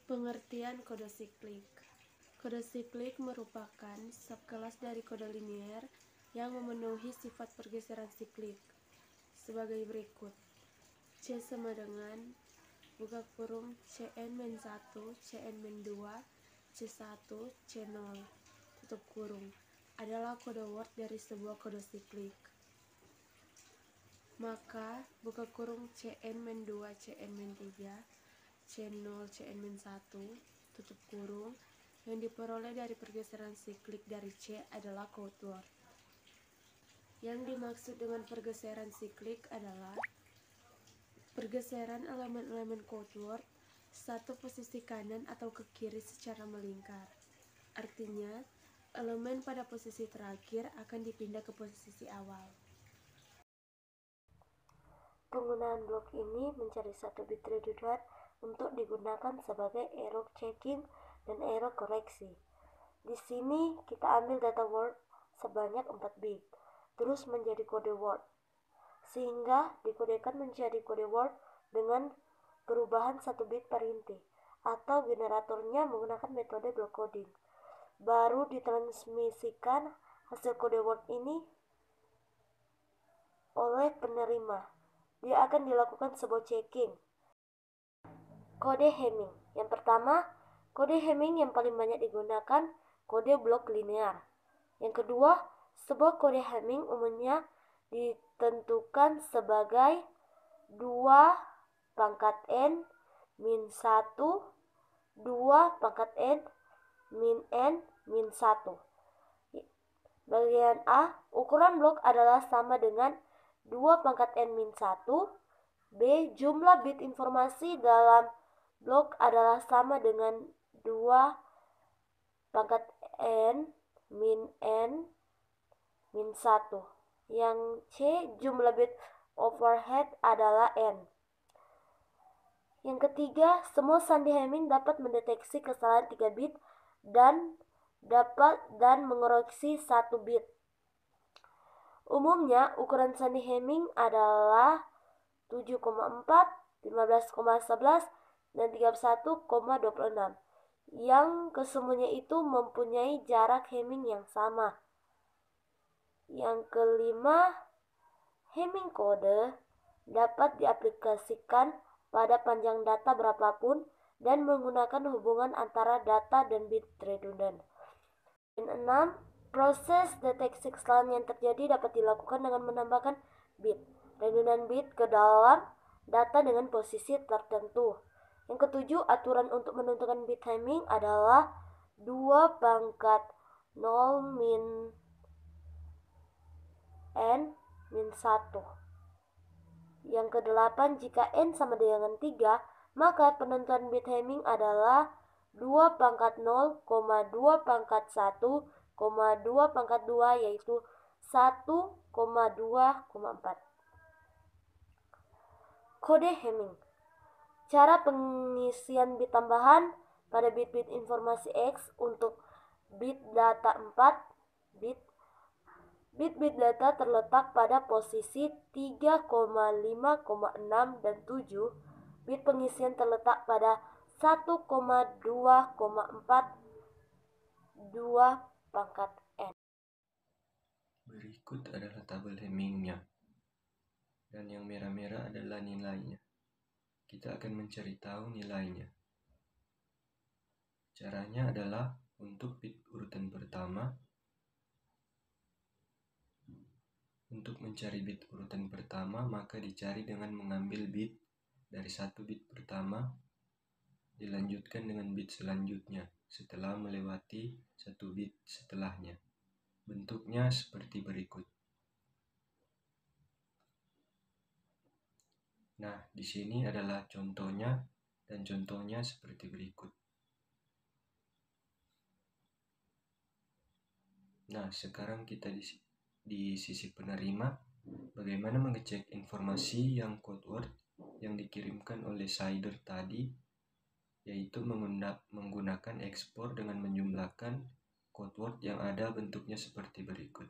Pengertian kode siklik. Kode siklik merupakan subkelas dari kode linier yang memenuhi sifat pergeseran siklik sebagai berikut. C sama dengan buka kurung Cn-1, Cn-2, C1, C0, tutup kurung adalah kode word dari sebuah kode siklik. Maka buka kurung Cn-2, Cn-3, C0, Cn-1, tutup kurung yang diperoleh dari pergeseran siklik dari C adalah code word. Yang dimaksud dengan pergeseran siklik adalah pergeseran elemen-elemen code word satu posisi kanan atau ke kiri secara melingkar. Artinya, elemen pada posisi terakhir akan dipindah ke posisi awal. Penggunaan blok ini mencari satu bit redundant untuk digunakan sebagai error checking dan error koreksi. Di sini kita ambil data word sebanyak 4 bit, terus menjadi kode word, sehingga dikodekan menjadi kode word dengan perubahan 1 bit per inti, atau generatornya menggunakan metode block coding. Baru ditransmisikan hasil kode word ini oleh penerima. Dia akan dilakukan sebuah checking. Kode Hamming. Yang pertama, kode Hamming yang paling banyak digunakan kode blok linear. Yang kedua, sebuah kode Hamming umumnya ditentukan sebagai 2 pangkat n min 1, 2 pangkat n min 1. Bagian A, ukuran blok adalah sama dengan 2 pangkat n min 1. B, jumlah bit informasi dalam blok adalah sama dengan 2 pangkat n min 1. Yang C, jumlah bit overhead adalah n. Yang ketiga, semua sandi Hamming dapat mendeteksi kesalahan 3 bit dan mengoreksi 1 bit. Umumnya, ukuran sandi Hamming adalah 7,4, 15,11, dan 31,26. Yang kesemuanya itu mempunyai jarak Hamming yang sama. Yang kelima, Hamming kode dapat diaplikasikan pada panjang data berapapun dan menggunakan hubungan antara data dan bit redundant. Yang 6, proses deteksi kesalahan yang terjadi dapat dilakukan dengan menambahkan bit redundant bit ke dalam data dengan posisi tertentu. Yang ketujuh, aturan untuk menentukan bit Hamming adalah 2 pangkat 0 min n min 1. Yang kedelapan, jika n sama dengan 3, maka penentuan bit Hamming adalah 2 pangkat 0, 2 pangkat 1, 2 pangkat 2, yaitu 1,2,4. Kode Hamming. Cara pengisian bit tambahan pada bit-bit informasi X untuk bit data 4 bit. Bit-bit data terletak pada posisi 3,5,6 dan 7. Bit pengisian terletak pada 1,2,4 2 pangkat n. Berikut adalah tabel Hammingnya, dan yang merah-merah adalah nilainya. Kita akan mencari tahu nilainya. Caranya adalah untuk bit urutan pertama. Untuk mencari bit urutan pertama, maka dicari dengan mengambil bit dari 1 bit pertama, dilanjutkan dengan bit selanjutnya setelah melewati 1 bit setelahnya. Bentuknya seperti berikut. Nah, di sini adalah contohnya, dan contohnya seperti berikut. Nah, sekarang kita di sisi penerima, bagaimana mengecek informasi yang code word yang dikirimkan oleh sender tadi, yaitu menggunakan ekspor dengan menjumlahkan code word yang ada bentuknya seperti berikut.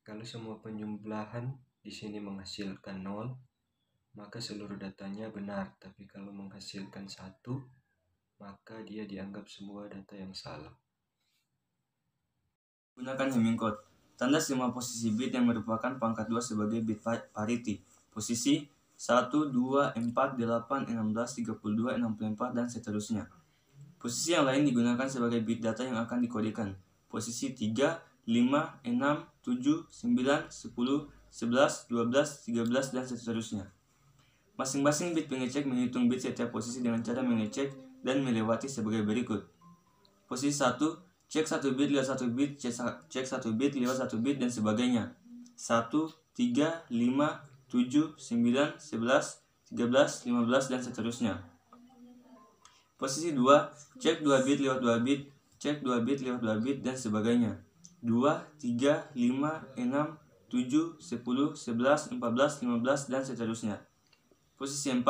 Kalau semua penjumlahan di sini menghasilkan 0, maka seluruh datanya benar. Tapi kalau menghasilkan 1, maka dia dianggap sebuah data yang salah. Gunakan Hamming code. Tandas 5 posisi bit yang merupakan pangkat 2 sebagai bit parity. Posisi 1, 2, 4, 8, 16, 32, 64, dan seterusnya. Posisi yang lain digunakan sebagai bit data yang akan dikodekan. Posisi 3, 5, 6, 7, 9, 10, 11, 12, 13, dan seterusnya. Masing-masing bit pengecek menghitung bit setiap posisi dengan cara mengecek dan melewati sebagai berikut. Posisi 1, cek 1 bit lewat 1 bit, cek 1 bit lewat 1 bit, dan sebagainya. 1, 3, 5, 7, 9, 11, 13, 15, dan seterusnya. Posisi 2, cek 2 bit lewat 2 bit, cek 2 bit lewat 2 bit, dan sebagainya. 2, 3, 5, 6, 7, 10, 11, 14, 15, dan seterusnya. Posisi 4,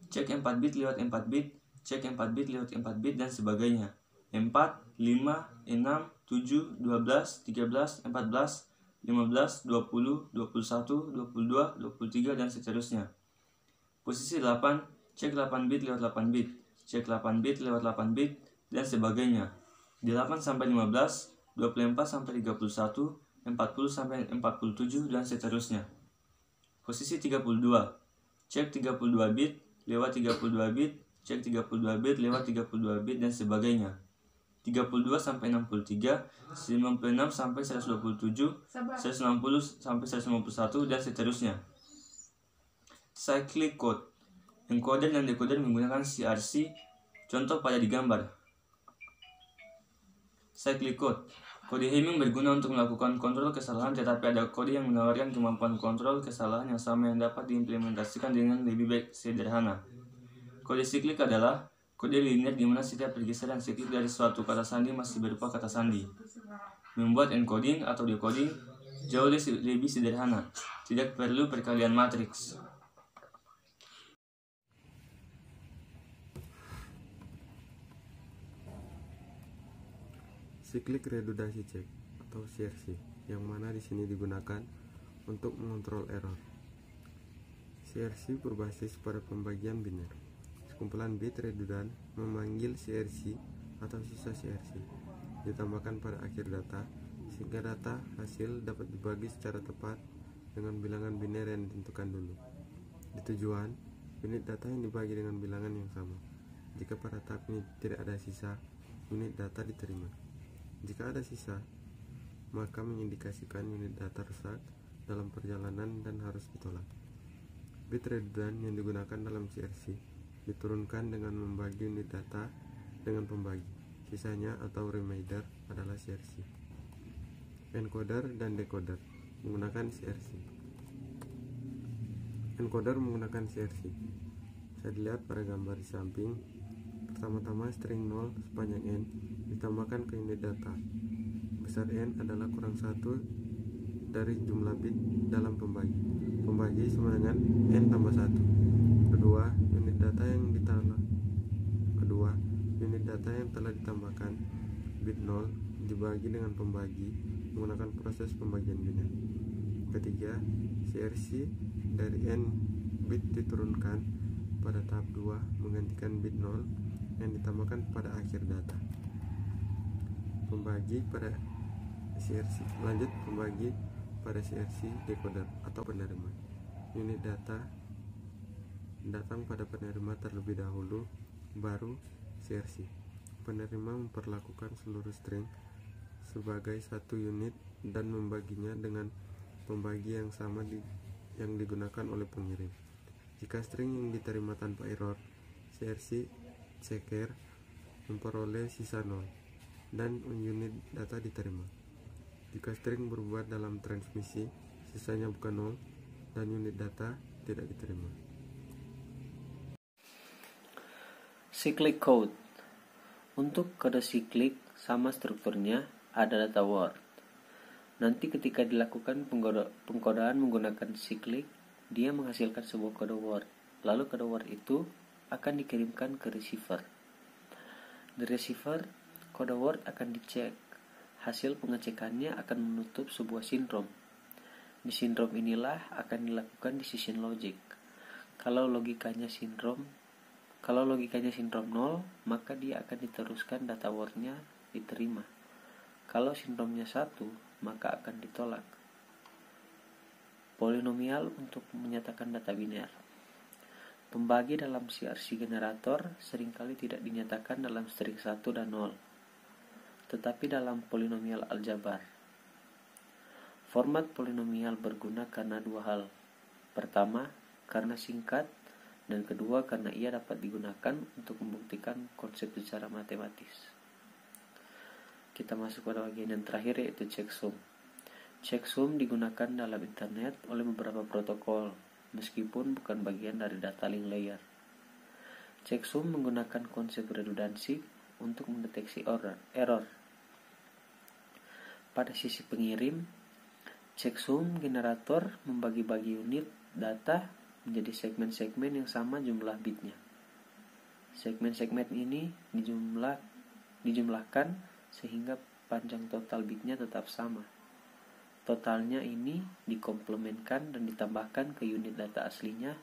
cek 4 bit lewat 4 bit, cek 4 bit lewat 4 bit, dan sebagainya. 4, 5, 6, 7, 12, 13, 14, 15, 20, 21, 22, 23, dan seterusnya. Posisi 8, cek 8 bit lewat 8 bit, cek 8 bit lewat 8 bit, dan sebagainya. 8 sampai 15, 24 sampai 31, 40 sampai 47, dan seterusnya. Posisi 32, cek 32 bit lewat 32 bit, cek 32 bit lewat 32 bit, dan sebagainya. 32 sampai 63, 96 sampai 127, 160 sampai 151, dan seterusnya. Cyclic code. Encoder dan decoder menggunakan CRC. Contoh pada digambar. Cyclic code. Kode Hamming berguna untuk melakukan kontrol kesalahan, tetapi ada kode yang menawarkan kemampuan kontrol kesalahan yang sama yang dapat diimplementasikan dengan lebih baik sederhana. Kode siklik adalah kode linear di mana setiap pergeseran siklik dari suatu kata sandi masih berupa kata sandi. Membuat encoding atau decoding jauh lebih sederhana, tidak perlu perkalian matriks. Cyclic redundancy check atau CRC, yang mana di sini digunakan untuk mengontrol error. CRC berbasis pada pembagian biner. Sekumpulan bit redundan memanggil CRC atau sisa CRC, ditambahkan pada akhir data, sehingga data hasil dapat dibagi secara tepat dengan bilangan biner yang ditentukan dulu. Di tujuan, unit data yang dibagi dengan bilangan yang sama. Jika pada tahap ini tidak ada sisa, unit data diterima. Jika ada sisa, maka mengindikasikan unit data rusak dalam perjalanan dan harus ditolak. Bit redundan yang digunakan dalam CRC diturunkan dengan membagi unit data dengan pembagi. Sisanya atau remainder adalah CRC. Encoder dan decoder menggunakan CRC. Encoder menggunakan CRC. Bisa dilihat pada gambar di samping. Pertama-tama string 0 sepanjang n ditambahkan ke unit data. Besar n adalah kurang 1 dari jumlah bit dalam pembagi. Pembagi sama dengan n tambah 1. Kedua, unit data yang telah ditambahkan bit 0 dibagi dengan pembagi menggunakan proses pembagian biner. Ketiga, CRC dari n bit diturunkan pada tahap 2 menggantikan bit 0 yang ditambahkan pada akhir data. Pembagi pada CRC. Lanjut, pembagi pada CRC decoder atau penerima. Unit data datang pada penerima terlebih dahulu, baru CRC. Penerima memperlakukan seluruh string sebagai satu unit dan membaginya dengan pembagi yang sama yang digunakan oleh pengirim. Jika string yang diterima tanpa error, CRC checker memperoleh sisa 0 dan unit data diterima. Jika string berubah dalam transmisi, sisanya bukan 0 dan unit data tidak diterima. Cyclic code. Untuk kode cyclic sama strukturnya, ada data word. Nanti ketika dilakukan pengkodaan menggunakan cyclic, dia menghasilkan sebuah kode word. Lalu kode word itu akan dikirimkan ke receiver. Di receiver, kode word akan dicek. Hasil pengecekannya akan menutup sebuah sindrom. Di sindrom inilah akan dilakukan decision logic. Kalau logikanya sindrom 0, maka dia akan diteruskan data word-nya diterima. Kalau sindromnya 1, maka akan ditolak. Polinomial untuk menyatakan data biner. Pembagi dalam CRC generator seringkali tidak dinyatakan dalam string 1 dan 0, tetapi dalam polinomial aljabar. Format polinomial berguna karena dua hal. Pertama, karena singkat, dan kedua karena ia dapat digunakan untuk membuktikan konsep secara matematis. Kita masuk pada bagian yang terakhir, yaitu checksum. Checksum digunakan dalam internet oleh beberapa protokol, meskipun bukan bagian dari data link layer. Checksum menggunakan konsep redundansi untuk mendeteksi error. Pada sisi pengirim, checksum generator membagi-bagi unit data menjadi segmen-segmen yang sama jumlah bitnya. Segmen-segmen ini dijumlahkan sehingga panjang total bitnya tetap sama. Totalnya ini dikomplementkan dan ditambahkan ke unit data aslinya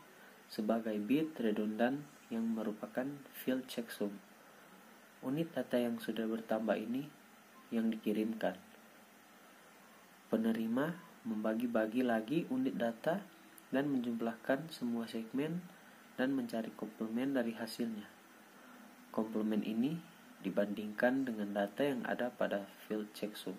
sebagai bit redundan yang merupakan field checksum. Unit data yang sudah bertambah ini yang dikirimkan. Penerima membagi-bagi lagi unit data dan menjumlahkan semua segmen dan mencari komplement dari hasilnya. Komplement ini dibandingkan dengan data yang ada pada field checksum.